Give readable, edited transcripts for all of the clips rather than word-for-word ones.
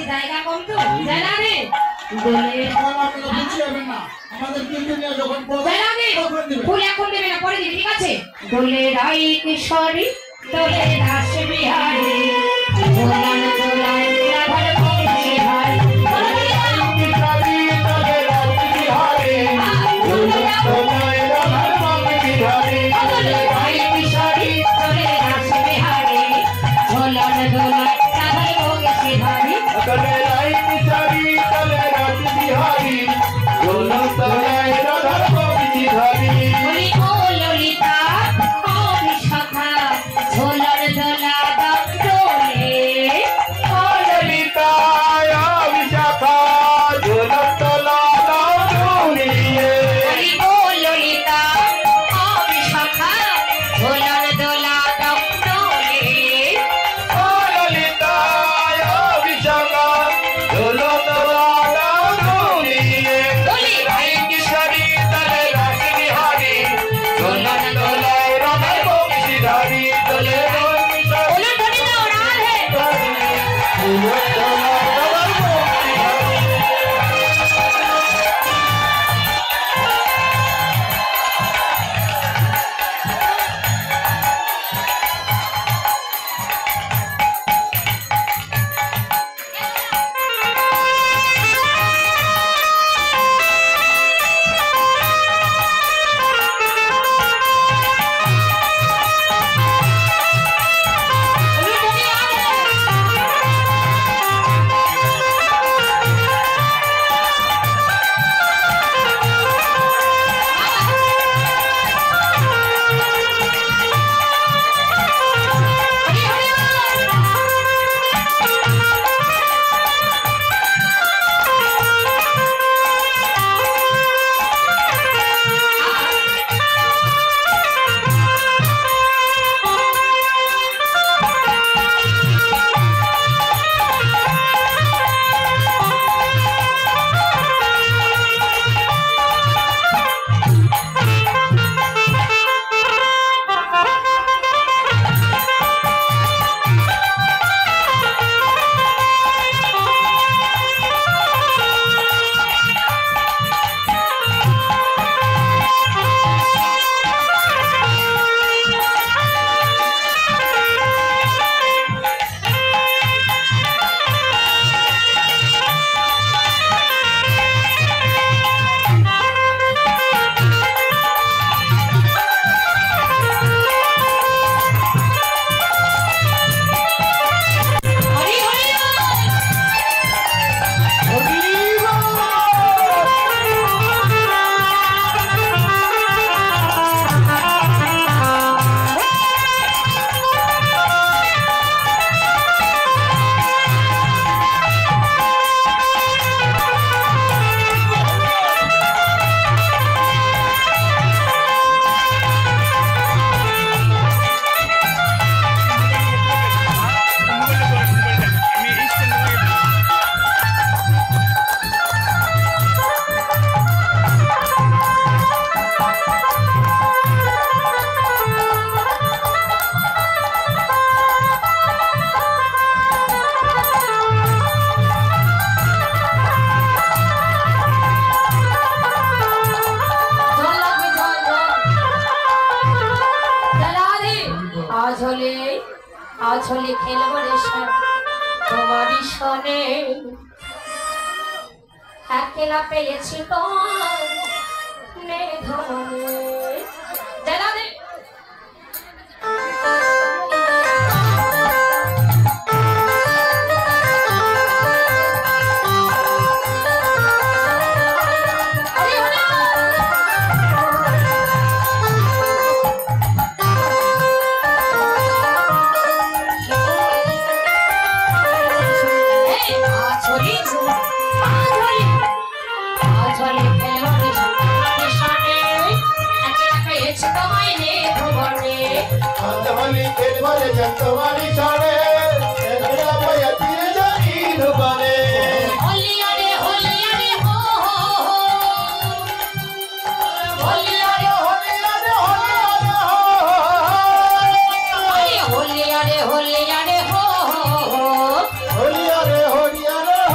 জায়গা কম তো জানা রে দোলে আপনারা বুঝতে যাবেন না আমাদের তিনদিনে যখন জানা রে ফুল এখন দেবে না পরে দিবি ঠিক আছে দোলে রাই কিশোরী দোলে রাস বিহারী দোলান দোলান রাধার বংশী হাই দোলে রাই কিশোরী দোলে রাস বিহারী দোলান দোলান রাধার বংশী হাই দোলে রাই কিশোরী দোলে রাস বিহারী দোলান দোলান রাধার বংশী হাই দোলে রাই কিশোরী দোলে রাস বিহারী দোলন দোলায় রাধার বংশী হারি বলি ও ললিতা ও বিশাখা ঝোলার দোলা দাও দোলে ও ললিতা ও বিশাখা দোলন দোলা দাও দুলিয়ে বলি ও ললিতা ও বিশাখা ঝোলার দোলা দাও দোলে ও ললিতা ও বিশাখা দোলন দোলা দাও দুলিয়ে বলি রাই কিশোরী দোলে রাস বিহারী দোলন দোলায় রাধার বংশী হারি দোলে রাই কিশোরী बोलो धनी ना उड़ान है দোলন দোলায় রাধার বংশী হারি बोलो धनी आ हरी हरी आज होली खेलब रे सन तुम्हारी सने अकेला पेয়েছি তো নে ধনে जला दे अंधवाली खेलवाले जंतवाली छाड़े एकला पयती जाईन बने होलिया रे हो होलिया रे होलिया रे होलिया रे हो होलिया रे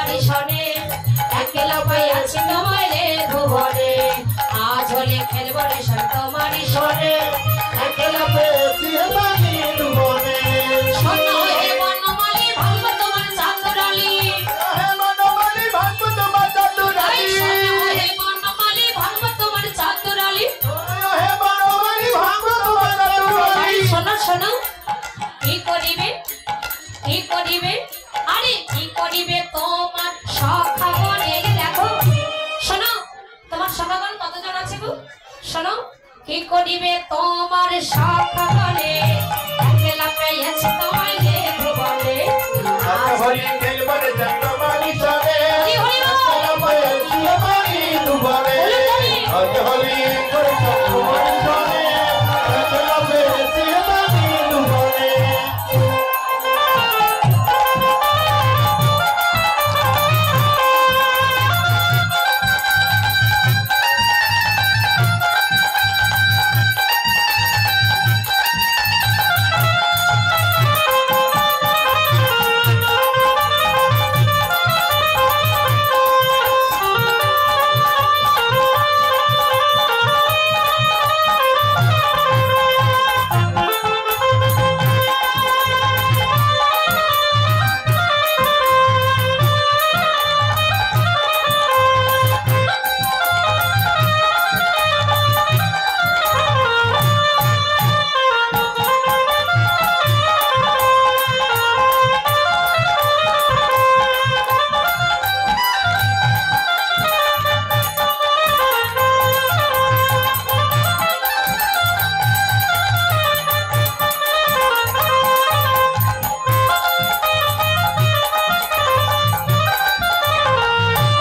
বাড়ি শোনে একলা পাই আছি তোমায় রে ভুবনে আজ হলে খেলবো রে শোন তোমারই শোনে একলা পেয়েছি বাণী ভুবনে শোনো হে বনমালী ভাঙবো তোমার চাঁদরালি হে বনমালী ভাঙবো তোমার চাঁদরালি শোনো হে বনমালী ভাঙবো তোমার চাঁদরালি হে বনমালী ভাঙবো তোমার চাঁদরালি শোনো শোনো কি করিবে আরে কি করিবে তোমার সখাগণ এই দেখো শোনো তোমার সখাগণ কতজন আছে গো শোনো কি করিবে তোমার সখাগণে একলা পেয়েছে তোমায় রে ভুবনে আজ হলি খেলবো রে চাঁদমালি শোনে হরি হরি বল। একলা পেয়েছি বাণী ভুবনে আজ হলি করে চাঁদমালি শোনে একলা পেয়েছি বাণী ভুবনে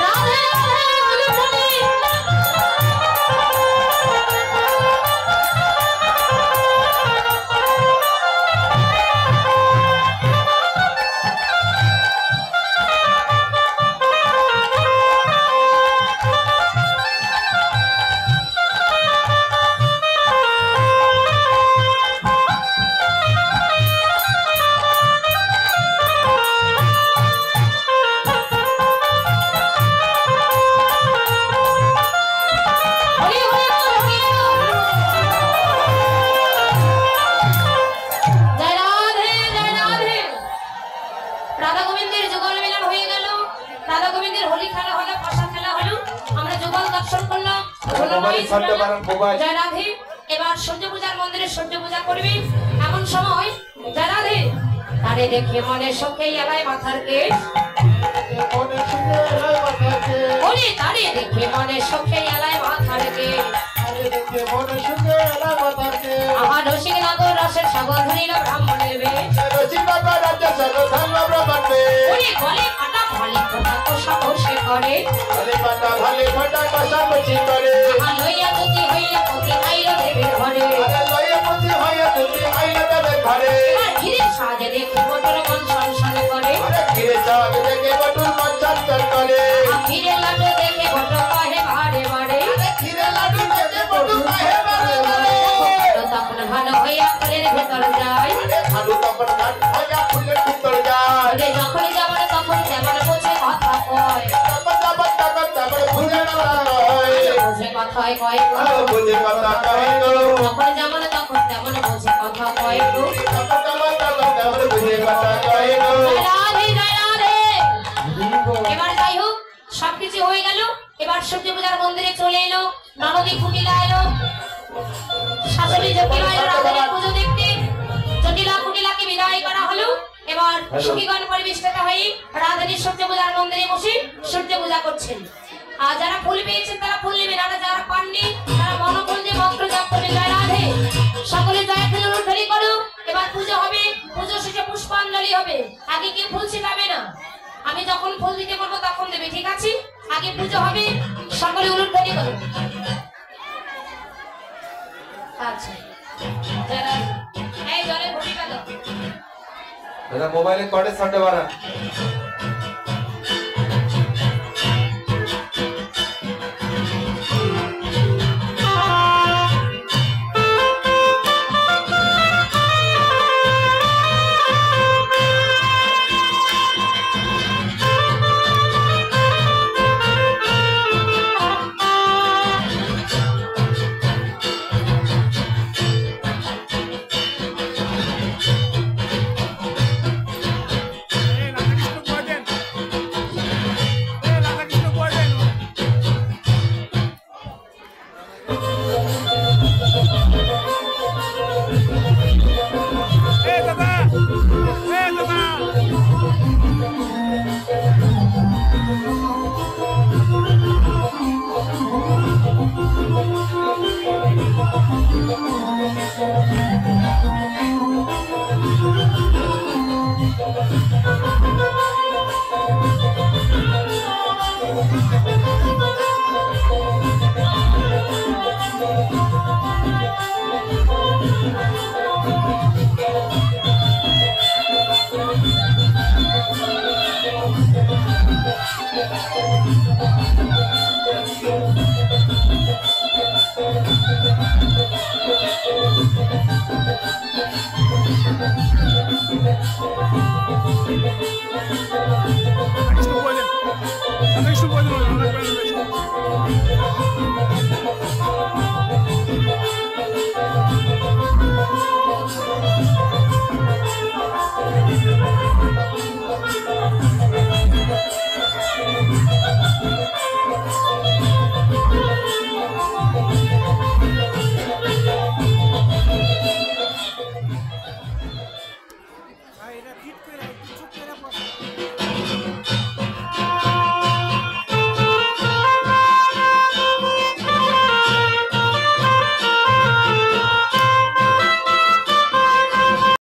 রাধে রাধে বলি হরি হরি বল, হরি বল। জয় রাধে জয় রাধে রাধা গোবিন্দের যুগল মিলন হয়ে গেল রাধা গোবিন্দের হোলি খেলা হলো পাশা খেলা হলো আমরা যুগল দর্শন করলাম মোবাইল ছাড়তে পারেন, মোবাইল। জয় রাধে এবার সূর্য পূজার মন্দিরে সূর্য পূজা করবি এমন সময় জয় রাধে তারে দেখে মনে সুখে এলায় মাথার কেশ মনে শুনে এলাই মাথাকে ওরে তারে দেখে মনে সুখে এলায় মাথার কেশ আরে দেখে মনে শুনে এলাই মাথাকে আমার রসিক নগর রসের সাগর ধরিল ব্রাহ্মণের বেশ রচিবাবা রাজ্য সর্বধর্ম ব্রহ্মাণ্ডে ওরে গলে কাটা ভালে ফোটা তো সাহসে করে ভালে পাতা ভালে ফাটা কষাকষি করে আমার লইয়া যদি হইয়া পতি আইল দেবের ঘরে আরে লয়ে পতি হইয়া তুমি আইলে দেবে ঘরে এবার ঘিরে সাজে দেখি মোটর মন সংসার করে আরে ফিরে চাঁদ দেখে বটুর মন চঞ্চল করে ঘিরে লাডু দেখে বট কহে বাড়ে বাড়ে আরে ফিরে লাডু দেখে বটুর কাহে বারে বারে তখন ভালো হইয়া ফুলের ভেতর যায় আরে ভালু তখন গান হইয়া ফুলের ভিতর যায় ওরে যখন যাবার তখন তেমন বোঝে কথা কয় তারপর বুঝে না হয় বোঝে কথায় কয় গো। আরে বুঝে কথা কহে গো যখন যেমন তখন তেমন বোঝে কথা কয় গো। তারপর বুঝে কথা কহে গো জয় রাধে জয় রাধে এবার যাই হোক সবকিছু হয়ে গেল এবার সূর্য পূজার মন্দিরে চলে এলো ননদী কুটিলা এলো শাশুড়ি জটিলা এলো রাধার পুজো দেখতে জটিলা কুটিলাকে বিদায় করা হলো এবার সখীগণ পরিবেষ্টিত হয়ে রাধারী সূর্য পূজার মন্দিরে বসে সূর্য পূজা করছেন আর যারা ফুল পেয়েছেন তারা ফুল নেবেন আর যারা পাননি তারা মনোকুঞ্জে মন্ত্র জপ করে জয় রাধে সকলে জয় ফুলুরি করো এবার পুজো হবে পুজো শেষে পুষ্পাঞ্জলি হবে আগে কেউ ফুল ছিটাবে না আমি যখন ফুল দিতে বলবো তখন দেবে ঠিক আছে আগে পুজো হবে সকলে উলুধ্বনি করো আচ্ছা যারা এই জলে ঘটিটা দাও দাদা মোবাইলে কটে ছাড়তে পারেন Aquí estuvo bueno. Aquí estuvo bueno.